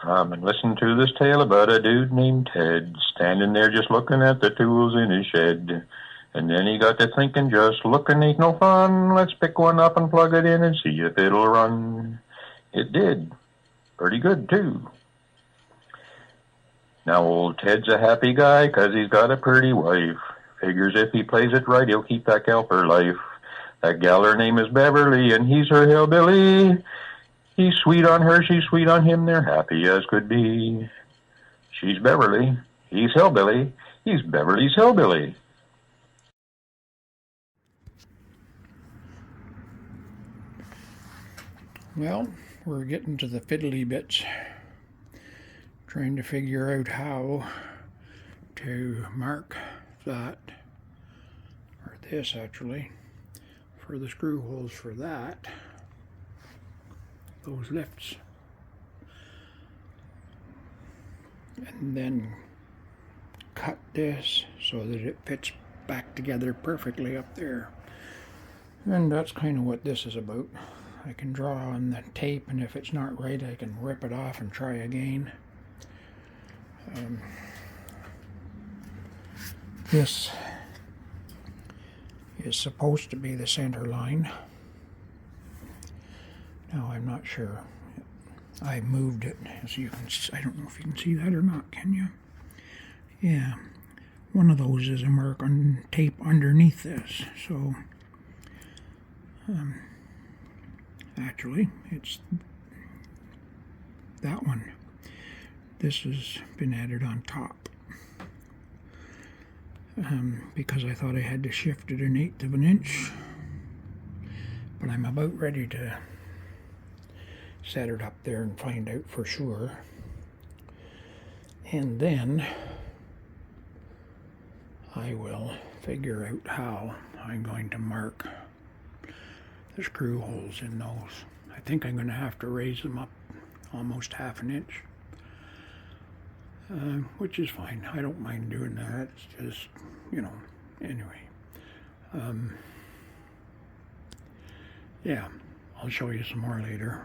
Come and listen to this tale about a dude named Ted, standing there just looking at the tools in his shed. And then he got to thinking, just looking ain't no fun. Let's pick one up and plug it in and see if it'll run. It did. Pretty good, too. Now old Ted's a happy guy 'cause he's got a pretty wife. Figures if he plays it right, he'll keep that gal for life. That gal, her name is Beverly, and he's her hillbilly. He's sweet on her, she's sweet on him, they're happy as could be. She's Beverly, he's Hillbilly, he's Beverly's hillbilly. Well, we're getting to the fiddly bits. Trying to figure out how to mark that, or this actually, for the screw holes for that, those lifts. And then cut this so that it fits back together perfectly up there. And that's kind of what this is about. I can draw on the tape, and if it's not right, I can rip it off and try again. This is supposed to be the center line. Now I'm not sure. I moved it, as you can see. I don't know if you can see that or not, can you? Yeah, one of those is a mark on tape underneath this. So actually, it's that one. This has been added on top because I thought I had to shift it 1/8 of an inch, but I'm about ready to set it up there and find out for sure. And then I will figure out how I'm going to mark the screw holes in those. I think I'm going to have to raise them up almost 1/2 inch, which is fine. I don't mind doing that. It's just, you know, anyway. Yeah, I'll show you some more later.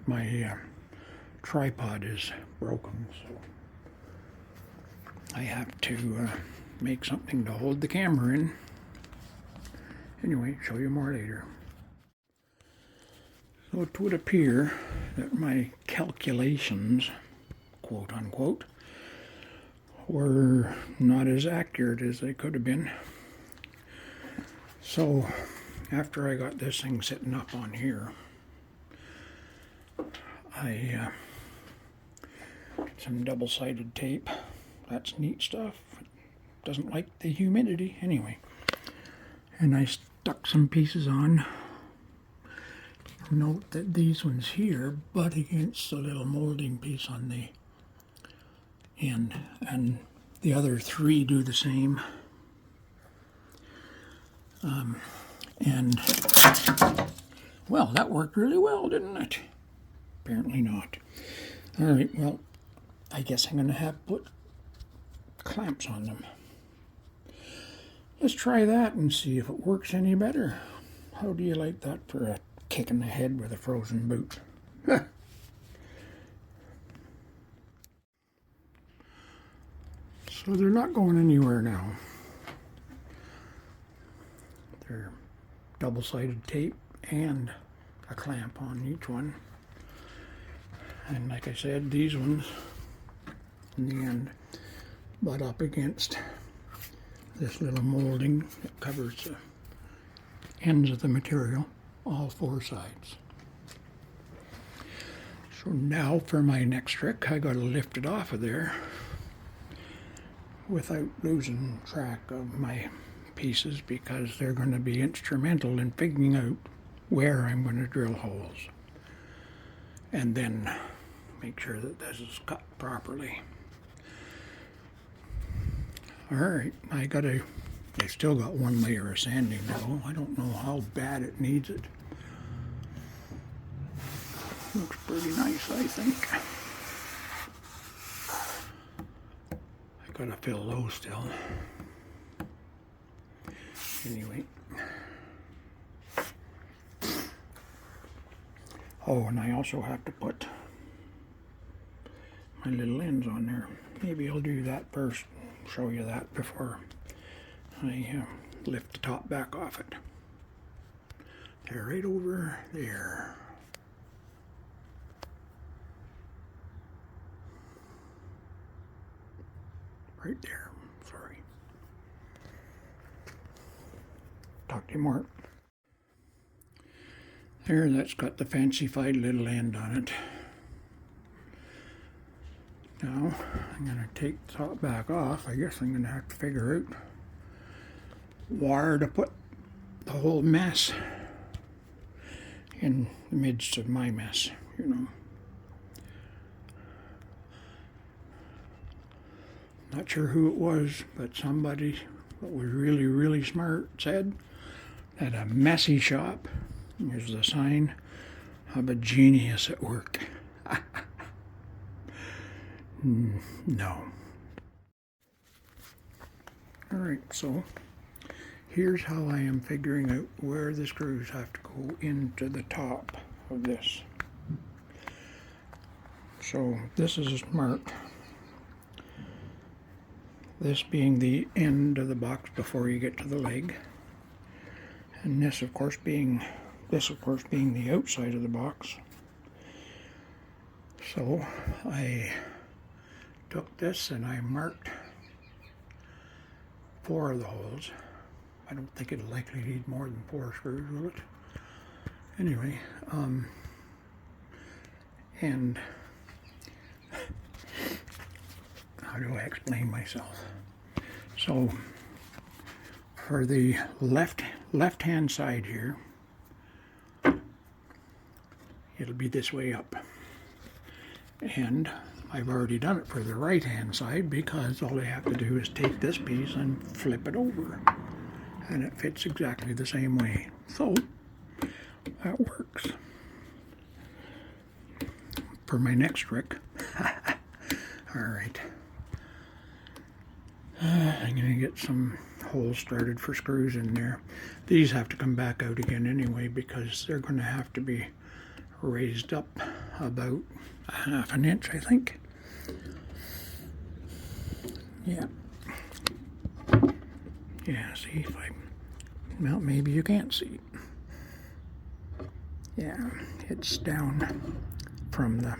My tripod is broken, so I have to make something to hold the camera in. Anyway, show you more later. So it would appear that my calculations, quote unquote, were not as accurate as they could have been. So after I got this thing sitting up on here, I some double-sided tape. That's neat stuff. Doesn't like the humidity anyway. And I stuck some pieces on. Note that these ones here butt against the little molding piece on the end, and the other 3 do the same. And well, that worked really well, didn't it? Apparently not. All right, well, I guess I'm going to have to put clamps on them. Let's try that and see if it works any better. How do you like that for a kick in the head with a frozen boot? So they're not going anywhere now. They're double-sided tape and a clamp on each one. And like I said, these ones in the end butt up against this little molding that covers the ends of the material, all 4 sides. So now for my next trick, I got to lift it off of there without losing track of my pieces, because they're going to be instrumental in figuring out where I'm going to drill holes, and then make sure that this is cut properly. Alright, I still got 1 layer of sanding to go. I don't know how bad it needs it. Looks pretty nice, I think. I gotta fill those still. Anyway. Oh, and I also have to put my little ends on there. Maybe I'll do that first, show you that before I lift the top back off it. They're right over there. Right there, sorry. Talk to you more. There, that's got the fancified little end on it. Now, I'm going to take the top back off. I guess I'm going to have to figure out where to put the whole mess in the midst of my mess, you know. Not sure who it was, but somebody that was really, really smart said that a messy shop is the sign of a genius at work. No. Alright, so here's how I am figuring out where the screws have to go into the top of this. So this is a mark. This being the end of the box before you get to the leg. And this of course being the outside of the box. So I took this and I marked 4 of the holes. I don't think it'll likely need more than 4 screws, will it? Anyway, and how do I explain myself? So for the left-hand side here, it'll be this way up. And I've already done it for the right-hand side because all I have to do is take this piece and flip it over. And it fits exactly the same way. So that works. For my next trick, alright. I'm going to get some holes started for screws in there. These have to come back out again anyway because they're going to have to be raised up about 1/2 inch, I think. Yeah. Yeah, see if well, maybe you can't see. Yeah, it's down from the,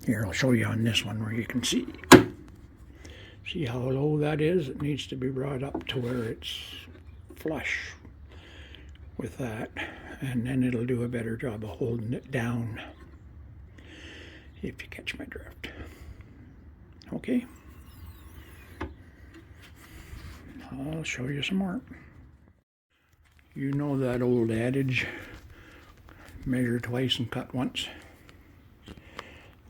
here, I'll show you on this one where you can see. See how low that is? It needs to be brought up to where it's flush with that, and then it'll do a better job of holding it down, if you catch my drift. Okay? I'll show you some more. You know that old adage, measure twice and cut once?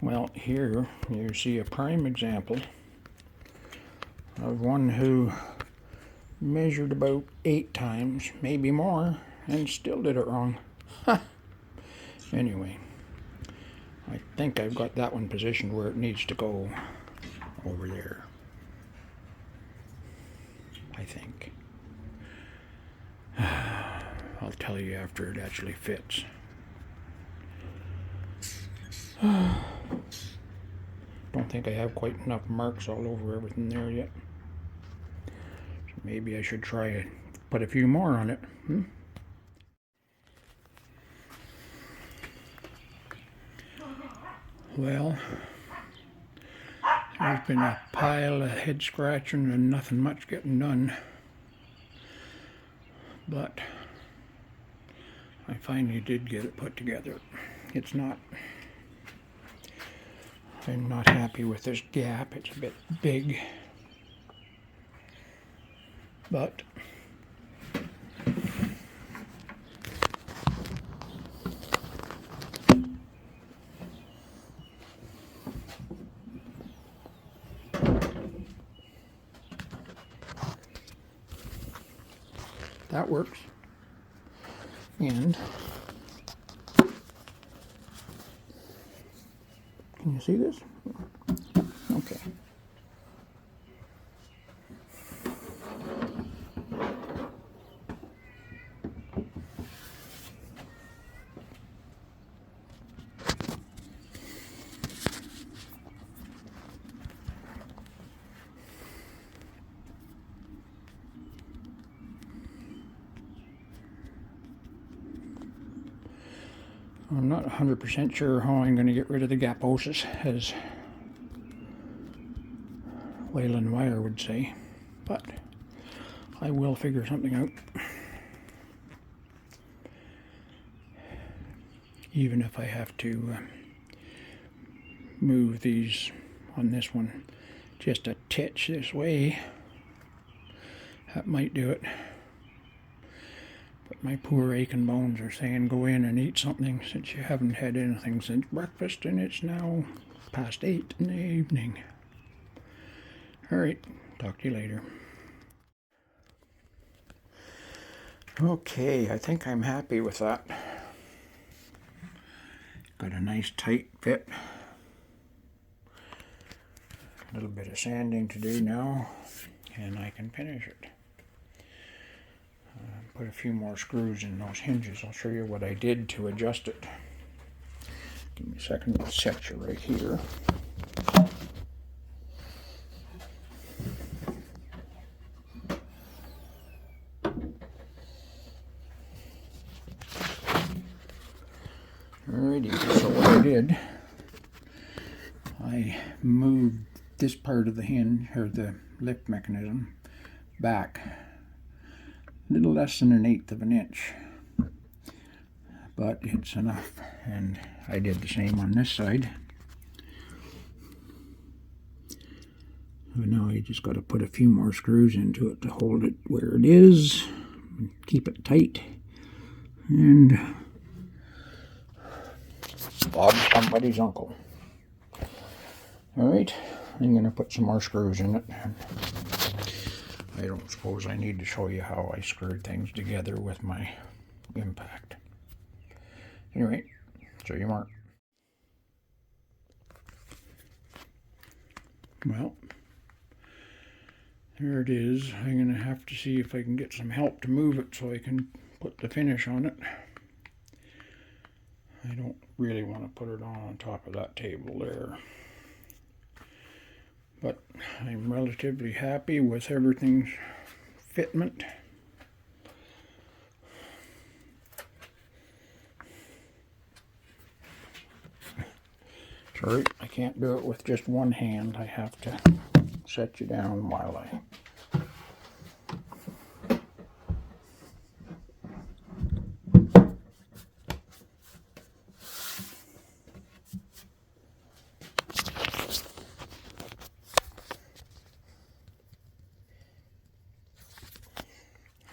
Well, here you see a prime example of one who measured about 8 times, maybe more, and still did it wrong. Anyway, I think I've got that one positioned where it needs to go, over there. I think. I'll tell you after it actually fits. Don't think I have quite enough marks all over everything there yet. So maybe I should try it, put a few more on it. Well, there's been a pile of head scratching and nothing much getting done. But I finally did get it put together. It's not, I'm not happy with this gap. It's a bit big. But that works. And can you see this? Okay. I'm not 100% sure how I'm going to get rid of the gaposis, as Wayland Wire would say, but I will figure something out. Even if I have to move these on this one just a titch this way, that might do it. But my poor aching bones are saying go in and eat something, since you haven't had anything since breakfast, and it's now past 8 in the evening. Alright, talk to you later. Okay, I think I'm happy with that. Got a nice tight fit. A little bit of sanding to do now, and I can finish it. Put a few more screws in those hinges. I'll show you what I did to adjust it. Give me a second, I'll set you right here. Alrighty, so what I did, I moved this part of the hinge, or the lift mechanism, back a little less than 1/8 of an inch, but it's enough. And I did the same on this side. So now I just got to put a few more screws into it to hold it where it is, and keep it tight, and Bob's somebody's uncle. Alright, I'm going to put some more screws in it. I don't suppose I need to show you how I screwed things together with my impact. Anyway, show you more. Well, there it is. I'm going to have to see if I can get some help to move it so I can put the finish on it. I don't really want to put it on top of that table there. But I'm relatively happy with everything's fitment. Sorry, I can't do it with just one hand. I have to set you down while I...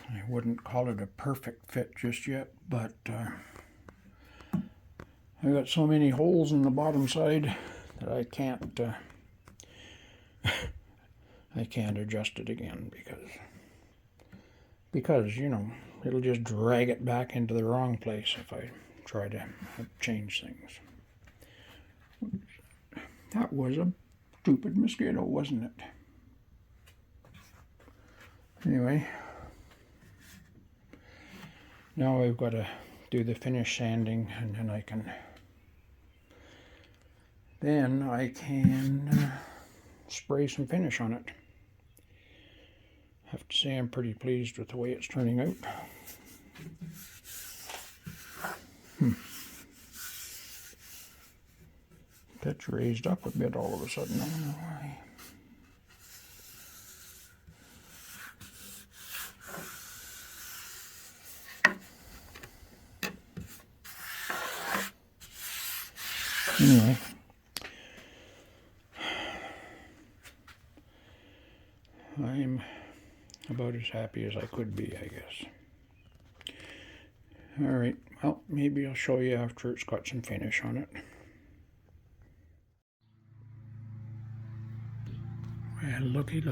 I wouldn't call it a perfect fit just yet, but I've got so many holes in the bottom side that I can't adjust it again, because you know, it'll just drag it back into the wrong place if I try to change things. That was a stupid mosquito, wasn't it? Anyway, now I've got to do the finish sanding, and then I can spray some finish on it. I have to say I'm pretty pleased with the way it's turning out. That's raised up a bit all of a sudden. I don't know why. Anyway, I'm about as happy as I could be, I guess. Alright, well, maybe I'll show you after it's got some finish on it. Well, looky.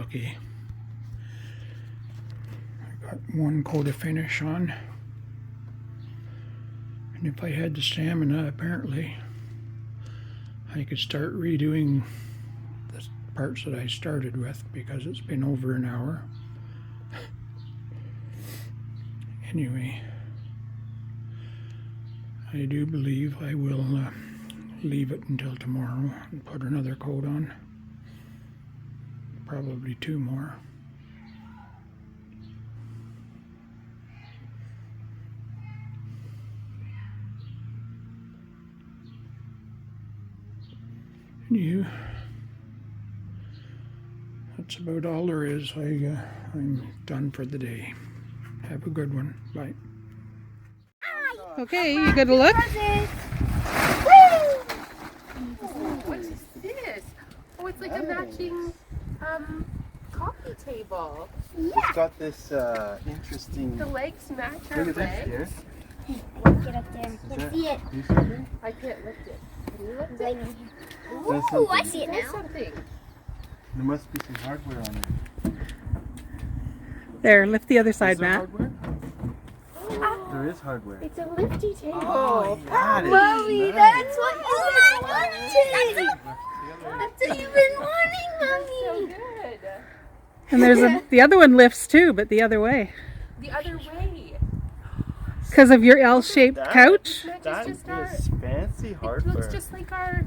I got one coat of finish on. And if I had the stamina, apparently, I could start redoing the parts that I started with, because it's been over an hour. Anyway, I do believe I will leave it until tomorrow and put another coat on. Probably 2 more. You. That's about all there is. I'm done for the day. Have a good one. Bye. Okay, you got to look? What is this? Oh, it's like a matching coffee table. It's got this interesting. The legs match our Look at this here. legs. Get up there. Let's see it. Do you see it? I can't lift it. Can you lift It's it? right in here. There's Ooh, I something. see it There's now. something. There must be some hardware on there. There, lift the other Is side, there Matt. hardware? There is hardware. It's a lifty table. Oh, that is Mommy, nice. that's what you wanted. That's what you've been wanting, So Mommy. good. And there's the other one lifts too, but the other way. The other way. Because of your L-shaped That- couch. Matches That just our. is fancy It hardware. looks just like our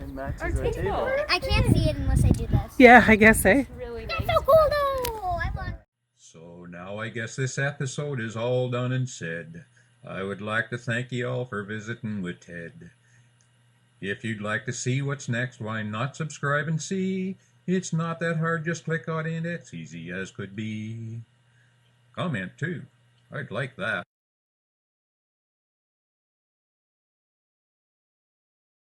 It matches our our table. table. I can't see it unless I do this. Yeah, I guess, eh? It's really nice. That's so cool, though. I want. So now I guess this episode is all done and said. I would like to thank you all for visiting with Ted. If you'd like to see what's next, why not subscribe and see? It's not that hard, just click on it, it's easy as could be. Comment too, I'd like that.